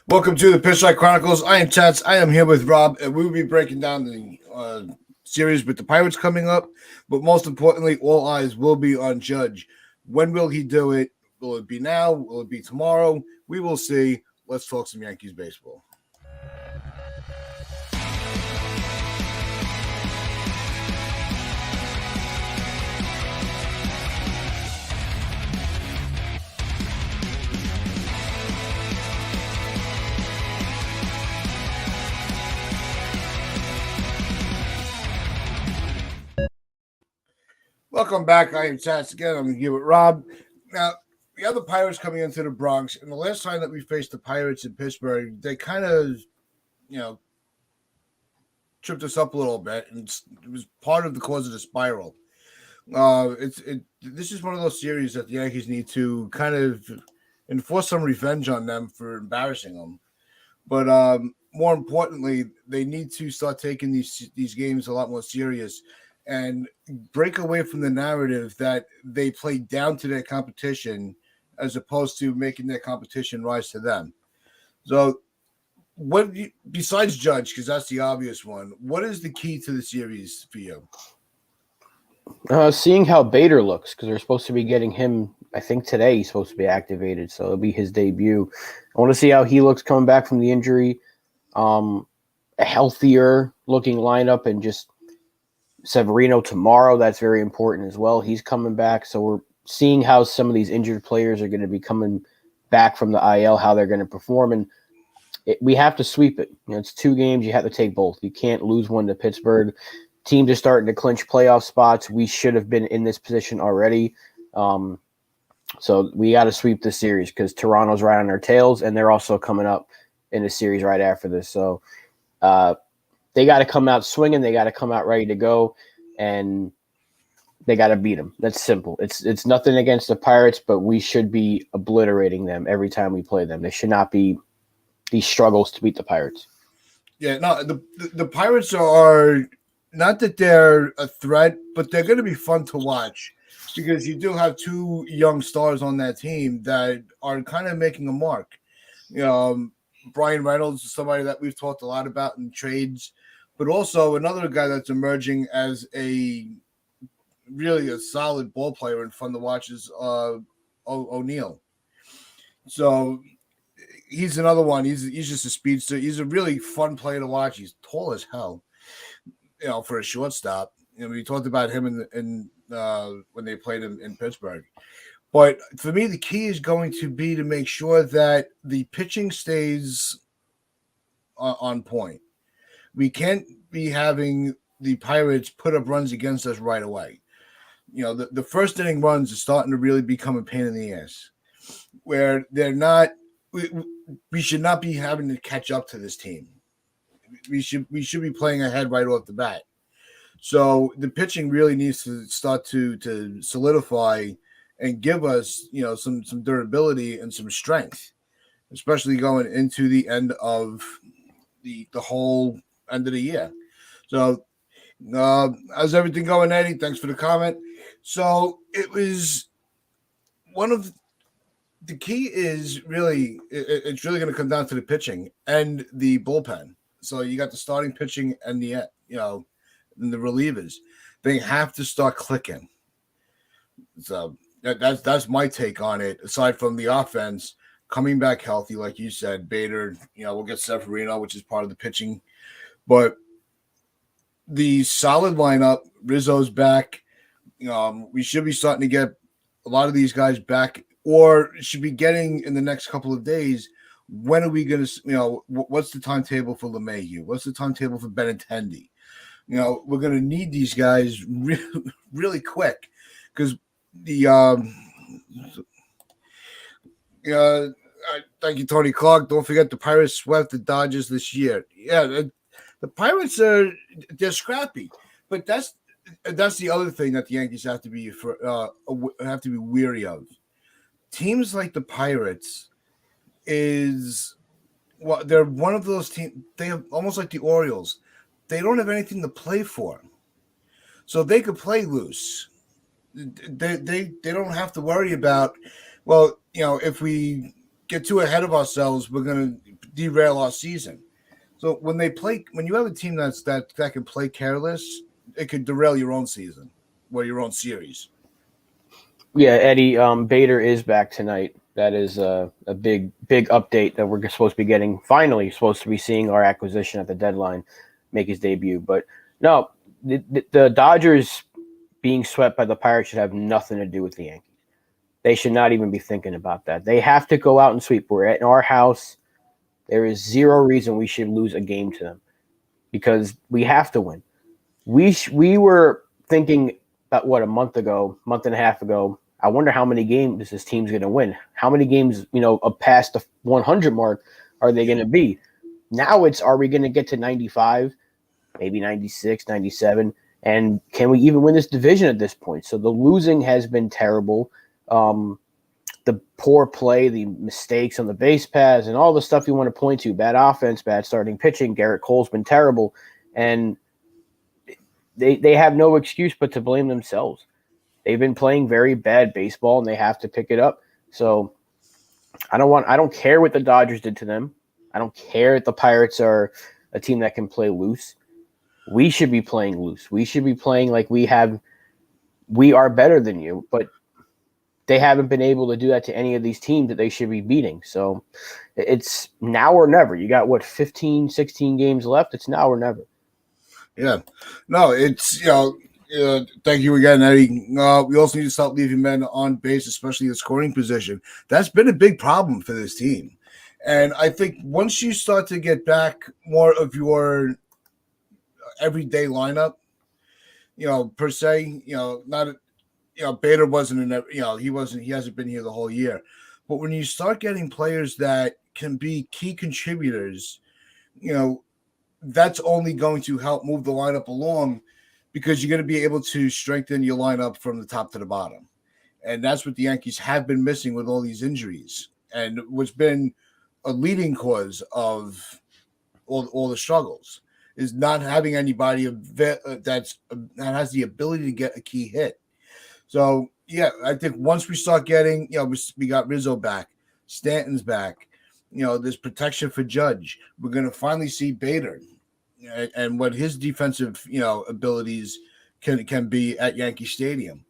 Welcome to the Pitchlight Chronicles. I am Chats. I am here with Rob, and we will be breaking down the series with the Pirates coming up. But most importantly, all eyes will be on Judge. When will he do it? Will it be now? Will it be tomorrow? We will see. Let's talk some Yankees baseball. Welcome back. I am Chats again. I'm here with Rob. Now, we have the Pirates coming into the Bronx, and the last time that we faced the Pirates in Pittsburgh, they kind of, tripped us up a little bit, and it was part of the cause of the spiral. This is one of those series that the Yankees need to kind of enforce some revenge on them for embarrassing them. But more importantly, they need to start taking these games a lot more serious and break away from the narrative that they play down to their competition as opposed to making their competition rise to them. So besides Judge, because that's the obvious one, what is the key to the series for you? Seeing how Bader looks, because they're supposed to be getting him, I think today he's supposed to be activated, so it'll be his debut. I want to see how he looks coming back from the injury, a healthier looking lineup, and just Severino tomorrow, that's very important as well. He's coming back, so we're seeing how some of these injured players are going to be coming back from the IL, how they're going to perform, and we have to sweep it. It's 2 games, you have to take both. You can't lose one to Pittsburgh. Teams are starting to clinch playoff spots. We should have been in this position already. So we got to sweep this series because Toronto's right on their tails, and they're also coming up in the series right after this. So they got to come out swinging. They got to come out ready to go, and they got to beat them. That's simple. It's nothing against the Pirates, but we should be obliterating them every time we play them. There should not be these struggles to beat the Pirates. Yeah, no, the Pirates are not that they're a threat, but they're going to be fun to watch because you do have 2 young stars on that team that are kind of making a mark. Brian Reynolds is somebody that we've talked a lot about in trades, but also another guy that's emerging as really a solid ball player and fun to watch is O'Neill. So he's another one. He's just a speedster. He's a really fun player to watch. He's tall as hell, for a shortstop. We talked about him in when they played in Pittsburgh. But for me, the key is going to be to make sure that the pitching stays on point. We can't be having the Pirates put up runs against us right away. The first inning runs are starting to really become a pain in the ass, where they're not. We should not be having to catch up to this team. We should be playing ahead right off the bat. So the pitching really needs to start to solidify and give us, some durability and some strength, especially going into the end of the whole end of the year. So, how's everything going, Eddie? Thanks for the comment. So it was one of the key is really it's really going to come down to the pitching and the bullpen. So you got the starting pitching and the and the relievers. They have to start clicking. So that's my take on it. Aside from the offense coming back healthy, like you said, Bader, we'll get Severino, which is part of the pitching. But the solid lineup, Rizzo's back. We should be starting to get a lot of these guys back, or should be getting in the next couple of days. When are we going to, what's the timetable for LeMahieu? What's the timetable for Benintendi? We're going to need these guys really, really quick because thank you, Tony Clark. Don't forget the Pirates swept the Dodgers this year. Yeah, the Pirates they're scrappy, but that's the other thing that the Yankees have to be weary of. Teams like the Pirates they're one of those teams. They have almost like the Orioles. They don't have anything to play for, so they could play loose. They don't have to worry about, if we get too ahead of ourselves, we're going to derail our season. So when you have a team that can play careless, it could derail your own season or your own series. Yeah, Eddie, Bader is back tonight. That is a big update that we're supposed to be getting. Finally, supposed to be seeing our acquisition at the deadline make his debut. But no, the Dodgers being swept by the Pirates should have nothing to do with the Yankees. They should not even be thinking about that. They have to go out and sweep. We're at our house. There is zero reason we should lose a game to them because we have to win. We were thinking about a month and a half ago. I wonder how many games this team's going to win. How many games, past the 100 mark are they going to be? Now are we going to get to 95, maybe 96, 97? And can we even win this division at this point? So the losing has been terrible. The poor play, the mistakes on the base paths, and all the stuff you want to point to, bad offense, bad starting pitching. Garrett Cole's been terrible. And they have no excuse but to blame themselves. They've been playing very bad baseball, and they have to pick it up. So I don't care what the Dodgers did to them. I don't care if the Pirates are a team that can play loose. We should be playing loose. We should be playing like we are better than you, but they haven't been able to do that to any of these teams that they should be beating. So it's now or never. You got 15, 16 games left. It's now or never. Yeah. No, it's, thank you again, Eddie. We also need to stop leaving men on base, especially the scoring position. That's been a big problem for this team. And I think once you start to get back more of your everyday lineup, per se, not, Bader wasn't in, he hasn't been here the whole year. But when you start getting players that can be key contributors, that's only going to help move the lineup along because you're going to be able to strengthen your lineup from the top to the bottom. And that's what the Yankees have been missing with all these injuries and what's been a leading cause of all the struggles is not having anybody that has the ability to get a key hit. So, yeah, I think once we start getting, we got Rizzo back, Stanton's back, there's protection for Judge. We're going to finally see Bader and what his defensive, abilities can be at Yankee Stadium.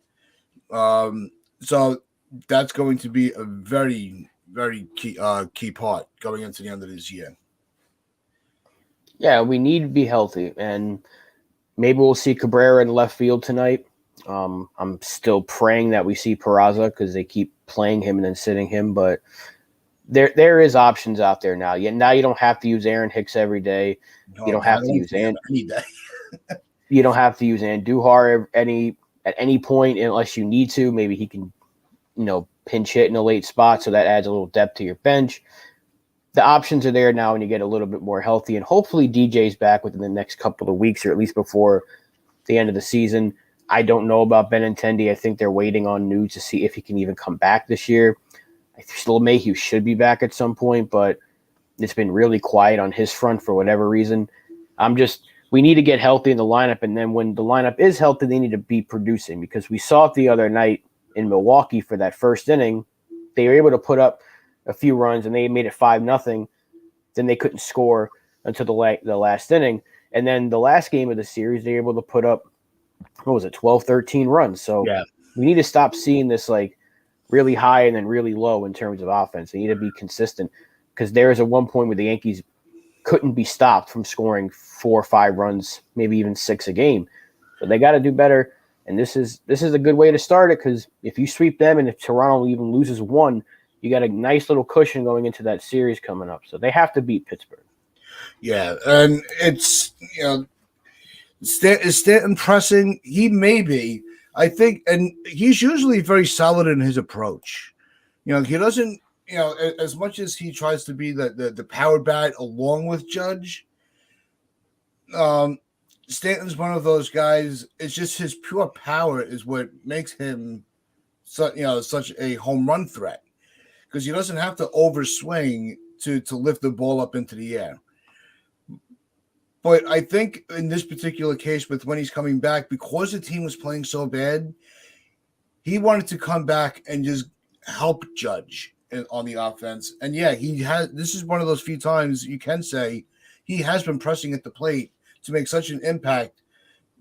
So that's going to be a very, very key part going into the end of this year. Yeah, we need to be healthy, and maybe we'll see Cabrera in left field tonight. I'm still praying that we see Peraza because they keep playing him and then sitting him, but there is options out there now. Now you don't have to use Aaron Hicks every day. You don't have to use you don't have to use Andujar at any point unless you need to. Maybe he can, pinch hit in a late spot, so that adds a little depth to your bench. The options are there now when you get a little bit more healthy, and hopefully DJ's back within the next couple of weeks or at least before the end of the season. I don't know about Benintendi. I think they're waiting on news to see if he can even come back this year. I think Mayhew should be back at some point, but it's been really quiet on his front for whatever reason. We need to get healthy in the lineup, and then when the lineup is healthy, they need to be producing because we saw it the other night in Milwaukee for that first inning. They were able to put up a few runs, and they made it 5-0. Then they couldn't score until the last inning. And then the last game of the series, they were able to put up, 12, 13 runs. So we need to stop seeing this really high and then really low in terms of offense. They need to be consistent because there is at one point where the Yankees couldn't be stopped from scoring 4 or 5 runs, maybe even 6 a game. So they got to do better. And this is a good way to start it because if you sweep them and if Toronto even loses 1, you got a nice little cushion going into that series coming up. So they have to beat Pittsburgh. Yeah, and it's, is Stanton pressing? He may be. I think, and he's usually very solid in his approach. He doesn't, as much as he tries to be the power bat along with Judge, Stanton's one of those guys. It's just his pure power is what makes him such a home run threat because he doesn't have to overswing to lift the ball up into the air. But I think in this particular case, with when he's coming back, because the team was playing so bad, he wanted to come back and just help Judge on the offense. And yeah, he has. This is one of those few times you can say he has been pressing at the plate to make such an impact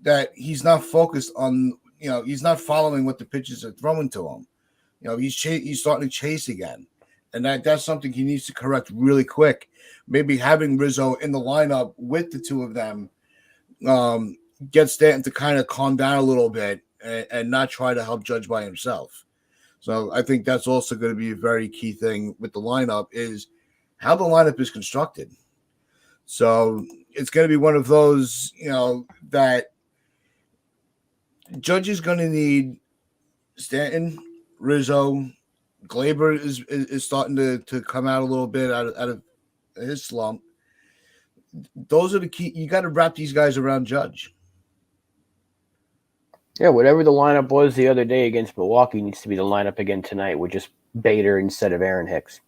that he's not focused on. He's not following what the pitches are throwing to him. He's starting to chase again, and that's something he needs to correct really quick. Maybe having Rizzo in the lineup with the two of them gets Stanton to kind of calm down a little bit and not try to help Judge by himself. So I think that's also going to be a very key thing with the lineup is how the lineup is constructed. So it's going to be one of those, that Judge is going to need Stanton, Rizzo, Glaber is starting to come out a little bit out of his slump. Those are the key. You got to wrap these guys around Judge. Yeah, whatever the lineup was the other day against Milwaukee needs to be the lineup again tonight with just Bader instead of Aaron Hicks.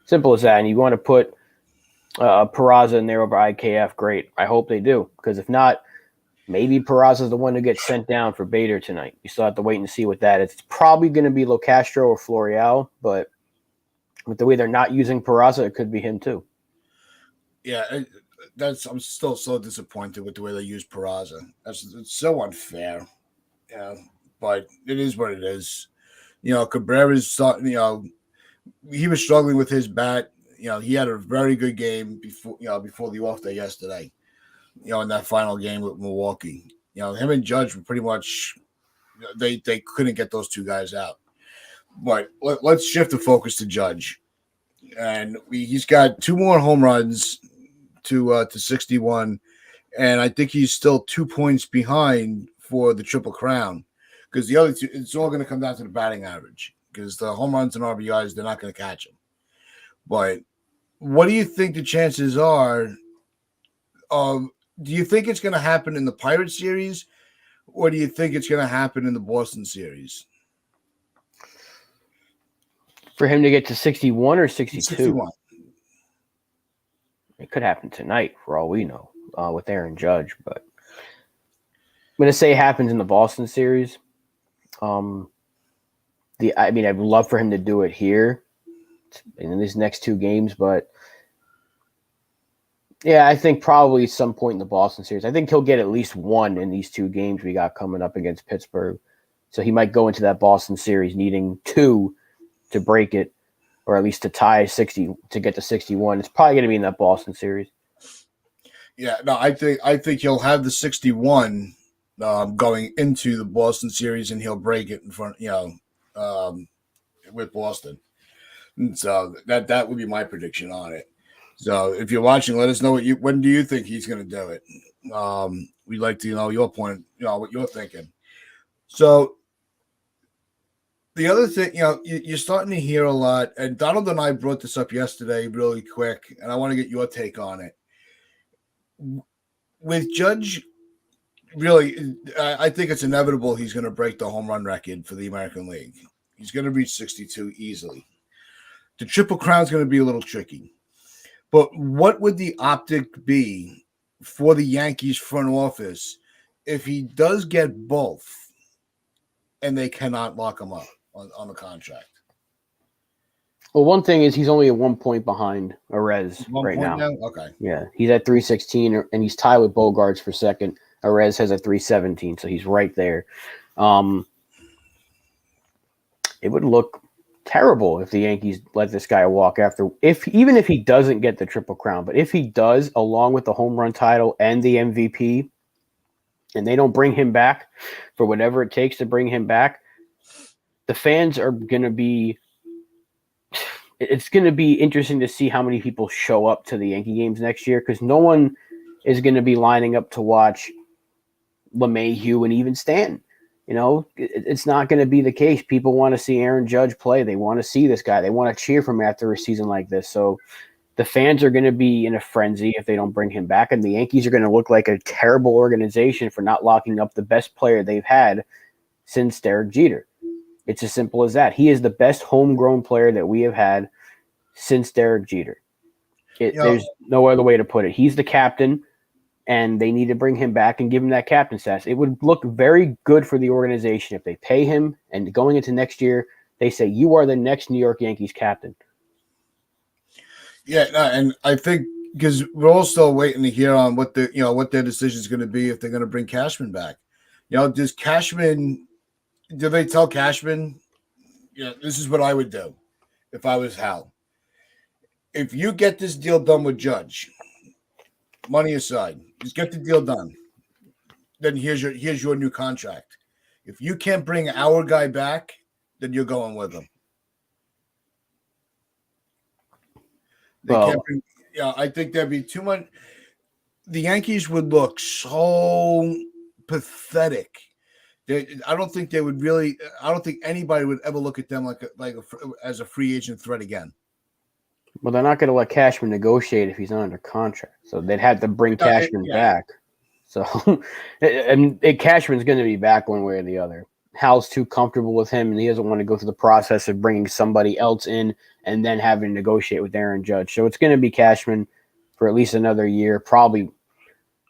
Simple as that. And you want to put Peraza in there over IKF, great. I hope they do. Because if not, maybe Peraza's the one who gets sent down for Bader tonight. You still have to wait and see what that is. It's probably going to be Locastro or Florial, but with the way they're not using Peraza, it could be him too. Yeah, I'm still so disappointed with the way they use Peraza. It's so unfair. Yeah, but it is what it is. Cabrera's starting. He was struggling with his bat. He had a very good game before the off day yesterday. In that final game with Milwaukee. Him and Judge were pretty much they couldn't get those two guys out. But let's shift the focus to Judge, and he's got 2 more home runs to 61, and I think he's still 2 points behind for the Triple Crown because the other two, it's all going to come down to the batting average because the home runs and RBIs, they're not going to catch him. But what do you think the chances are of? Do you think it's going to happen in the Pirates series, or do you think it's going to happen in the Boston series? For him to get to 61 or 62? 61. It could happen tonight, for all we know, with Aaron Judge. But I'm going to say it happens in the Boston series. I'd love for him to do it here in these next 2 games, but yeah, I think probably some point in the Boston series. I think he'll get at least 1 in these 2 games we got coming up against Pittsburgh. So he might go into that Boston series needing 2 to break it, or at least to tie 60 to get to 61. It's probably going to be in that Boston series. Yeah, no, I think he'll have the 61 going into the Boston series, and he'll break it in front, with Boston. And so that would be my prediction on it. So if you're watching, let us know when do you think he's going to do it? We'd like to know your point, what you're thinking. So the other thing, you're starting to hear a lot, and Donald and I brought this up yesterday really quick, and I want to get your take on it. With Judge, really, I think it's inevitable he's going to break the home run record for the American League. He's going to reach 62 easily. The Triple Crown is going to be a little tricky. But what would the optic be for the Yankees front office if he does get both and they cannot lock him up on the contract? Well, one thing is he's only at 1 point behind Arez right now. Okay. Yeah, he's at 316, and he's tied with Bogarts for second. Arez has a 317, so he's right there. It would look terrible if the Yankees let this guy walk even if he doesn't get the Triple Crown. But if he does, along with the home run title and the MVP, and they don't bring him back for whatever it takes to bring him back, the fans are going to be – it's going to be interesting to see how many people show up to the Yankee games next year because no one is going to be lining up to watch LeMahieu and even Stanton. It's not going to be the case. People want to see Aaron Judge play. They want to see this guy. They want to cheer for him after a season like this. So the fans are going to be in a frenzy if they don't bring him back, and the Yankees are going to look like a terrible organization for not locking up the best player they've had since Derek Jeter. It's as simple as that. He is the best homegrown player that we have had since Derek Jeter. There's no other way to put it. He's the captain, and they need to bring him back and give him that captain status. It would look very good for the organization if they pay him, and going into next year, they say, you are the next New York Yankees captain. Yeah, no, and I think because we're all still waiting to hear on what their decision is going to be if they're going to bring Cashman back. Does Cashman? Do they tell Cashman? This is what I would do if I was Hal. If you get this deal done with Judge, money aside, just get the deal done. Then here's your new contract. If you can't bring our guy back, then you're going with him. They can't bring. Yeah, I think there'd be too much. The Yankees would look so pathetic. I don't think they would really. I don't think anybody would ever look at them as a free agent threat again. Well, they're not going to let Cashman negotiate if he's not under contract, so they'd have to bring Cashman back. So, and Cashman's going to be back one way or the other. Hal's too comfortable with him, and he doesn't want to go through the process of bringing somebody else in and then having to negotiate with Aaron Judge. So it's going to be Cashman for at least another year, probably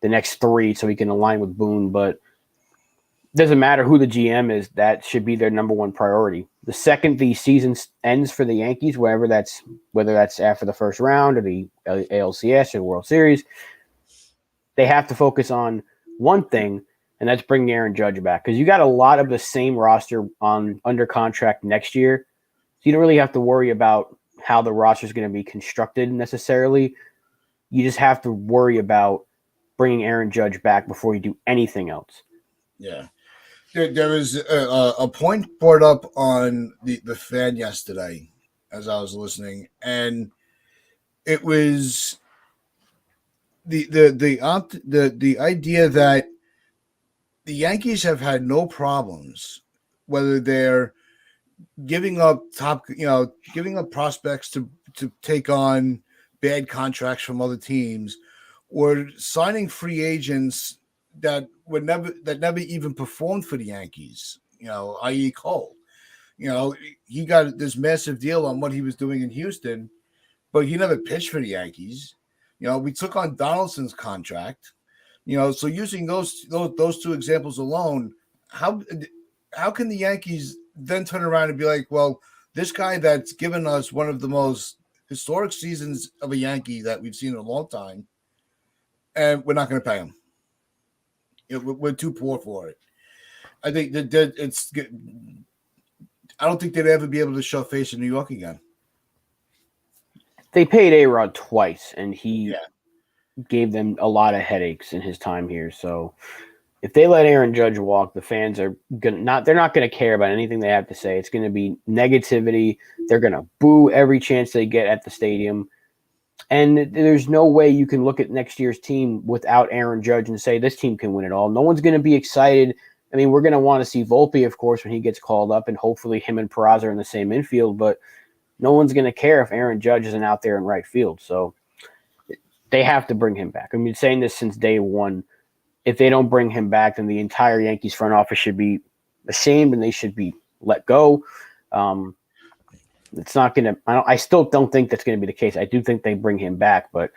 the next 3, so he can align with Boone. But it doesn't matter who the GM is; that should be their number one priority. The second the season ends for the Yankees, whether that's after the first round or the ALCS or the World Series, they have to focus on one thing, and that's bringing Aaron Judge back. Because you got a lot of the same roster under contract next year, so you don't really have to worry about how the roster is going to be constructed necessarily. You just have to worry about bringing Aaron Judge back before you do anything else. Yeah. There was a point brought up on the fan yesterday as I was listening, and it was the idea that the Yankees have had no problems, whether they're giving up prospects to take on bad contracts from other teams, or signing free agents that never even performed for the Yankees, i.e. Cole. He got this massive deal on what he was doing in Houston, but he never pitched for the Yankees. We took on Donaldson's contract. So using those 2 examples alone, how can the Yankees then turn around and be like, well, this guy that's given us one of the most historic seasons of a Yankee that we've seen in a long time, and we're not going to pay him. We're too poor for it. I think that it's. I don't think they'd ever be able to show face in New York again. They paid A-Rod twice, and he gave them a lot of headaches in his time here. So if they let Aaron Judge walk, the fans are they're not going to care about anything they have to say. It's going to be negativity. They're going to boo every chance they get at the stadium. And there's no way you can look at next year's team without Aaron Judge and say this team can win it all. No one's going to be excited. I mean, we're going to want to see Volpe, of course, when he gets called up, and hopefully him and Peraza are in the same infield. But no one's going to care if Aaron Judge isn't out there in right field. So they have to bring him back. I've been saying this since day one. If they don't bring him back, then the entire Yankees front office should be ashamed and they should be let go. It's not going to – I still don't think that's going to be the case. I do think they bring him back, but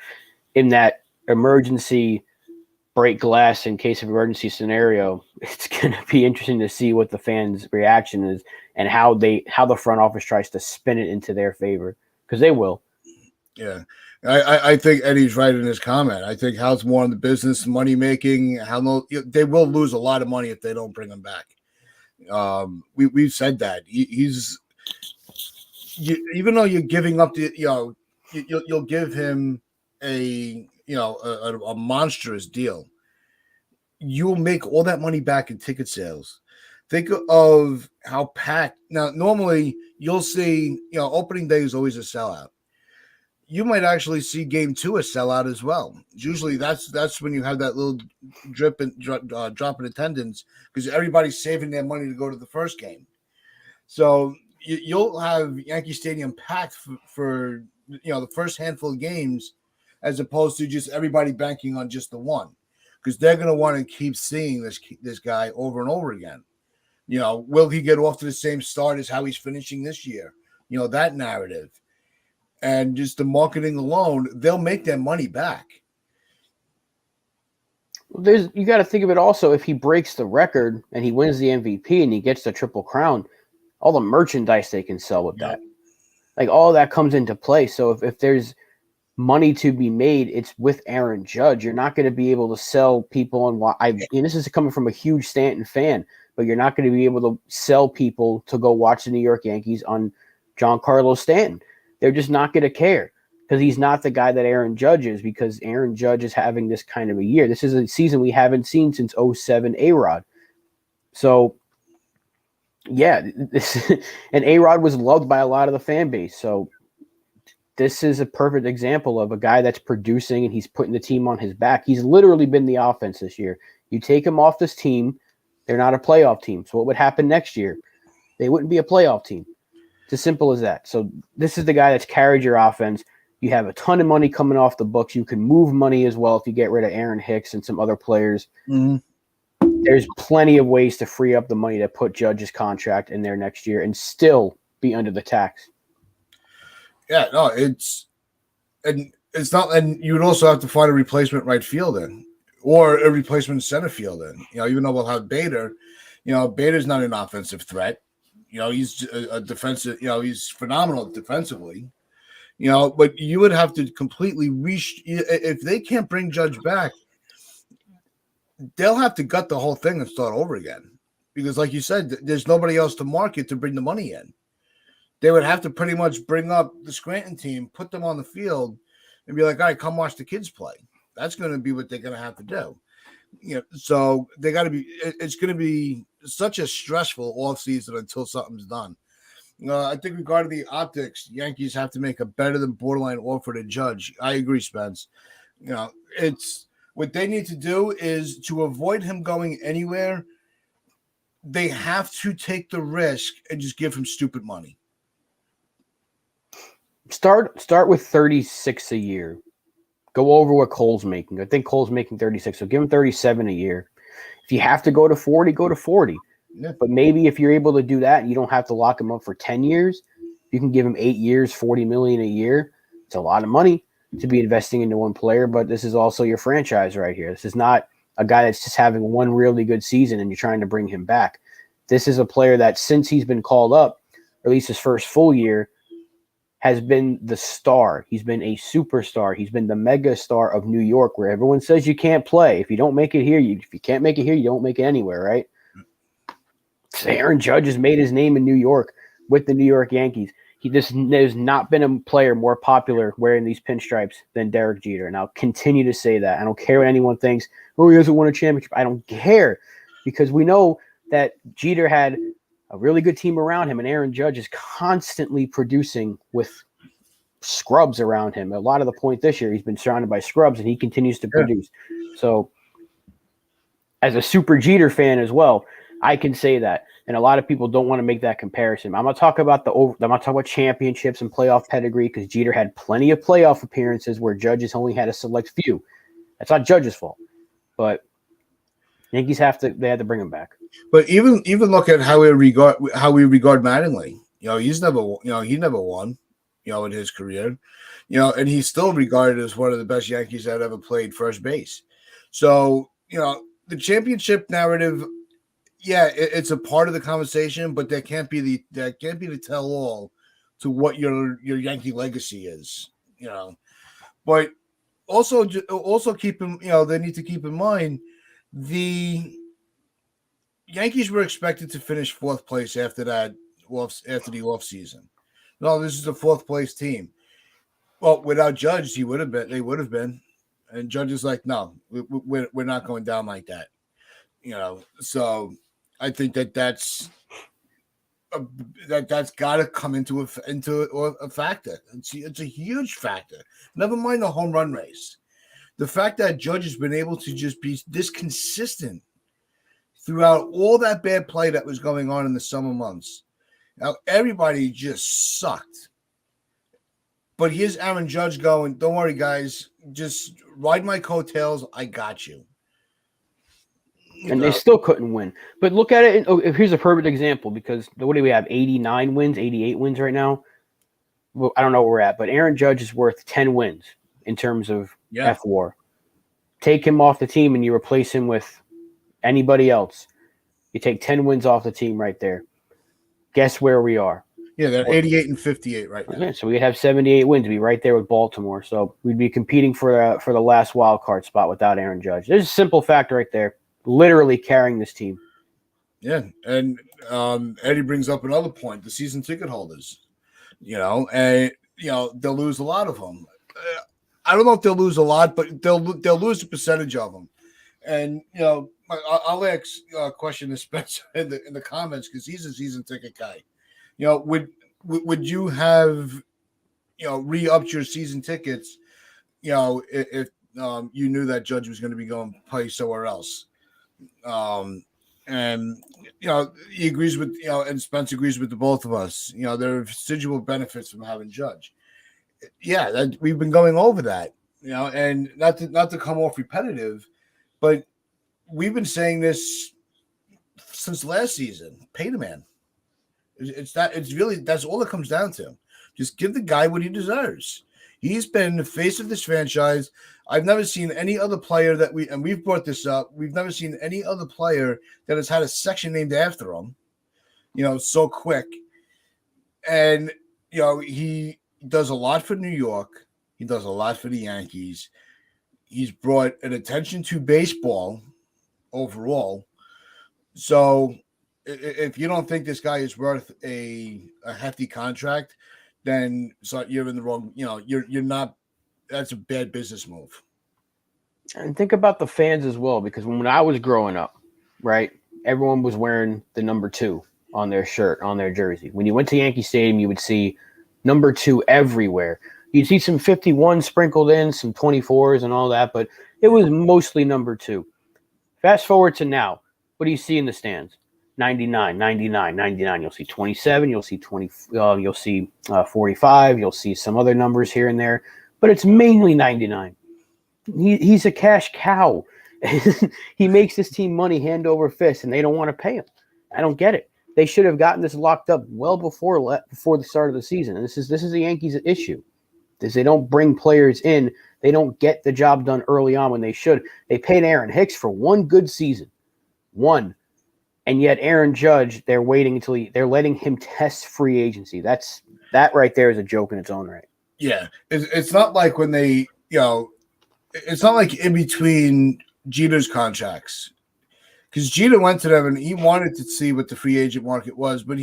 in that emergency break glass in case of emergency scenario, it's going to be interesting to see what the fans' reaction is and how the front office tries to spin it into their favor, because they will. Yeah. I think Eddie's right in his comment. I think Hal's more in the business, money making. They will lose a lot of money if they don't bring him back. We've said that even though you're giving up you'll give him a monstrous deal. You'll make all that money back in ticket sales. Think of how packed. Now, normally you'll see, opening day is always a sellout. You might actually see game 2 a sellout as well. Usually that's when you have that little drop in attendance, because everybody's saving their money to go to the first game. So you'll have Yankee Stadium packed for the first handful of games, as opposed to just everybody banking on just the one, because they're going to want to keep seeing this guy over and over again. Will he get off to the same start as how he's finishing this year? That narrative. And just the marketing alone, they'll make their money back. You got to think of it also. If he breaks the record and he wins the MVP and he gets the Triple Crown, all the merchandise they can sell with that, like all that comes into play. So if there's money to be made, it's with Aaron Judge. You're not going to be able to sell people on and this is coming from a huge Stanton fan, but you're not going to be able to sell people to go watch the New York Yankees on Giancarlo Stanton. They're just not going to care because he's not the guy that Aaron Judge is, because Aaron Judge is having this kind of a year. This is a season we haven't seen since 07 A-Rod. So, yeah, and A-Rod was loved by a lot of the fan base. So this is a perfect example of a guy that's producing and he's putting the team on his back. He's literally been the offense this year. You take him off this team, they're not a playoff team. So what would happen next year? They wouldn't be a playoff team. It's as simple as that. So this is the guy that's carried your offense. You have a ton of money coming off the books. You can move money as well if you get rid of Aaron Hicks and some other players. Mm-hmm. There's plenty of ways to free up the money to put Judge's contract in there next year and still be under the tax. Yeah, no, it's not, and you would also have to find a replacement right field in, or a replacement center field in. Even though we'll have Bader, Bader's not an offensive threat. He's a defensive. He's phenomenal defensively. But you would have to completely if they can't bring Judge back, they'll have to gut the whole thing and start over again, because, like you said, there's nobody else to market to bring the money in. They would have to pretty much bring up the Scranton team, put them on the field, and be like, all right, come watch the kids play. That's going to be what they're going to have to do. So they got to be – it's going to be such a stressful offseason until something's done. I think regarding the optics, Yankees have to make a better than borderline offer to Judge. I agree, Spence. It's what they need to do is, to avoid him going anywhere, they have to take the risk and just give him stupid money. Start with 36 a year. Go over what Cole's making. I think Cole's making 36, so give him 37 a year. If you have to go to 40, go to 40. Yeah. But maybe if you're able to do that, you don't have to lock him up for 10 years. You can give him 8 years, $40 million a year. It's a lot of money to be investing into one player, but this is also your franchise right here. This is not a guy that's just having one really good season and you're trying to bring him back. This is a player that, since he's been called up, or at least his first full year, has been the star. He's been a superstar. He's been the mega star of New York, where everyone says you can't play. If you don't make it here, if you can't make it here, you don't make it anywhere, right? So Aaron Judge has made his name in New York with the New York Yankees. There's not been a player more popular wearing these pinstripes than Derek Jeter, and I'll continue to say that. I don't care what anyone thinks. Oh, he hasn't won a championship. I don't care, because we know that Jeter had a really good team around him, and Aaron Judge is constantly producing with scrubs around him. A lot of the point this year, he's been surrounded by scrubs, and he continues to produce. So as a super Jeter fan as well, I can say that. And a lot of people don't want to make that comparison. I'm not talking about championships and playoff pedigree, because Jeter had plenty of playoff appearances where Judge only had a select few. That's not Judge's fault. But Yankees had to bring him back. But even look at how we regard Mattingly. He never won, in his career. And he's still regarded as one of the best Yankees that ever played first base. So, the championship narrative, yeah, it's a part of the conversation, but that can't be the tell all to what your Yankee legacy is. But also keep in, they need to keep in mind, the Yankees were expected to finish fourth place after the off season. No, this is the fourth place team. Well, without Judge, they would have been. And Judge is like, no, we're not going down like that. So I think that's got to come into a factor. It's a huge factor. Never mind the home run race. The fact that Judge has been able to just be this consistent throughout all that bad play that was going on in the summer months. Now, everybody just sucked. But here's Aaron Judge going, don't worry, guys. Just ride my coattails. I got you. And they still couldn't win. But look at it. Here's a perfect example, because what do we have? 89 wins, 88 wins right now? Well, I don't know where we're at, but Aaron Judge is worth 10 wins in terms of F-WAR. Take him off the team and you replace him with anybody else. You take 10 wins off the team right there. Guess where we are? Yeah, they're 88 and 58 right now. Okay, so we'd have 78 wins to be right there with Baltimore. So we'd be competing for the last wild card spot without Aaron Judge. There's a simple fact right there, literally carrying this team. Yeah, and Eddie brings up another point: the season ticket holders. And they'll lose a lot of them. I don't know if they'll lose a lot, but they'll lose a percentage of them. And I'll ask a question to Spencer in the comments because he's a season ticket guy. Would you have re-upped your season tickets? If you knew that Judge was going to be going to play somewhere else. And he agrees with and Spence agrees with the both of us. There are residual benefits from having Judge. Yeah, we've been going over that. And not to come off repetitive, but we've been saying this since last season. Pay the man. That's all it comes down to. Just give the guy what he deserves. He's been the face of this franchise. I've never seen any other player we've brought this up. We've never seen any other player that has had a section named after him, so quick. And, he does a lot for New York. He does a lot for the Yankees. He's brought an attention to baseball overall. So if you don't think this guy is worth a hefty contract, then you're in the wrong. You're not. That's a bad business move. And think about the fans as well, because when I was growing up, right, everyone was wearing the number 2 on their shirt, on their jersey. When you went to Yankee Stadium, you would see number 2 everywhere. You'd see some 51 sprinkled in, some 24s and all that, but it was mostly number 2. Fast forward to now. What do you see in the stands? 99, 99, 99. You'll see 27. You'll see 20. You'll see 45. You'll see some other numbers here and there, but it's mainly 99. He's a cash cow. He makes this team money hand over fist, and they don't want to pay him. I don't get it. They should have gotten this locked up well before the start of the season. And this is the Yankees' issue. Is they don't bring players in. They don't get the job done early on when they should. They paid Aaron Hicks for one good season. One. And yet Aaron Judge, they're waiting until they're letting him test free agency. That right there is a joke in its own right. Yeah. It's not like when they, it's not like in between Jeter's contracts. Because Jeter went to them and he wanted to see what the free agent market was, but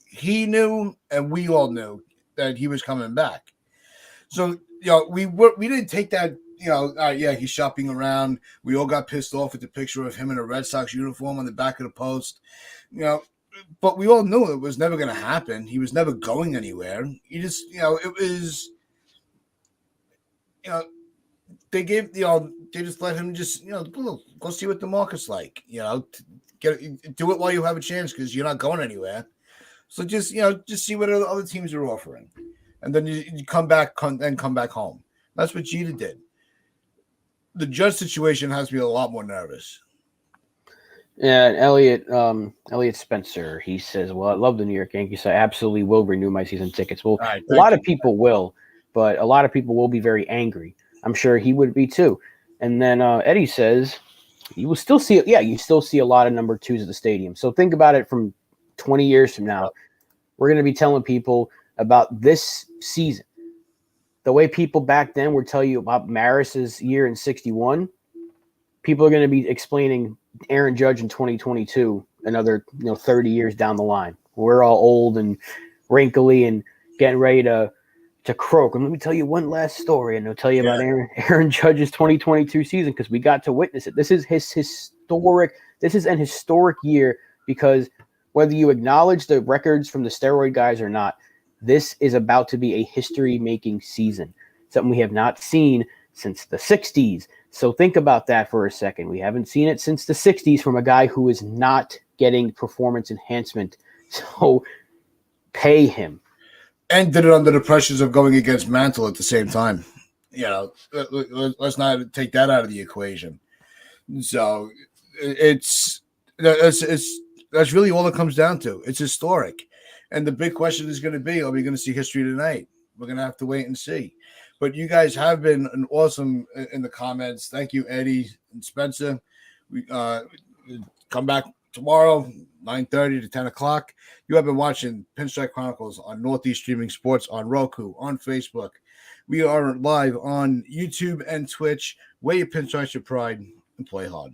he knew, and we all knew, that he was coming back. So, we didn't take that, he's shopping around. We all got pissed off at the picture of him in a Red Sox uniform on the back of the post, but we all knew it was never going to happen. He was never going anywhere. He just, it was, they gave, they just let him just, go see what the market's like, do it while you have a chance because you're not going anywhere. So just see what other teams are offering. And then you come back home. That's what Jeter did. The Judge situation has me a lot more nervous. Yeah, Elliot Spencer, he says, well, I love the New York Yankees. I absolutely will renew my season tickets. Well, right, a lot of people will, but a lot of people will be very angry. I'm sure he would be too. And then Eddie says, you will still see, you still see a lot of number 2s at the stadium. So think about it from 20 years from now. We're going to be telling people about this season. The way people back then would tell you about Maris's year in 61, people are going to be explaining Aaron Judge in 2022, another 30 years down the line. We're all old and wrinkly and getting ready to croak. And let me tell you one last story, and I'll tell you about Aaron Judge's 2022 season because we got to witness it. This is an historic year because whether you acknowledge the records from the steroid guys or not, this is about to be a history-making season, something we have not seen since the 60s. So think about that for a second. We haven't seen it since the 60s from a guy who is not getting performance enhancement. So pay him. And did it under the pressures of going against Mantle at the same time. Let's not take that out of the equation. So that's really all it comes down to. It's historic. And the big question is going to be, are we going to see history tonight? We're going to have to wait and see. But you guys have been an awesome in the comments. Thank you, Eddie and Spencer. We come back tomorrow, 9:30 to 10 o'clock. You have been watching Pinstripe Chronicles on Northeast Streaming Sports on Roku, on Facebook. We are live on YouTube and Twitch. Wear your pinstripes, your pride, and play hard.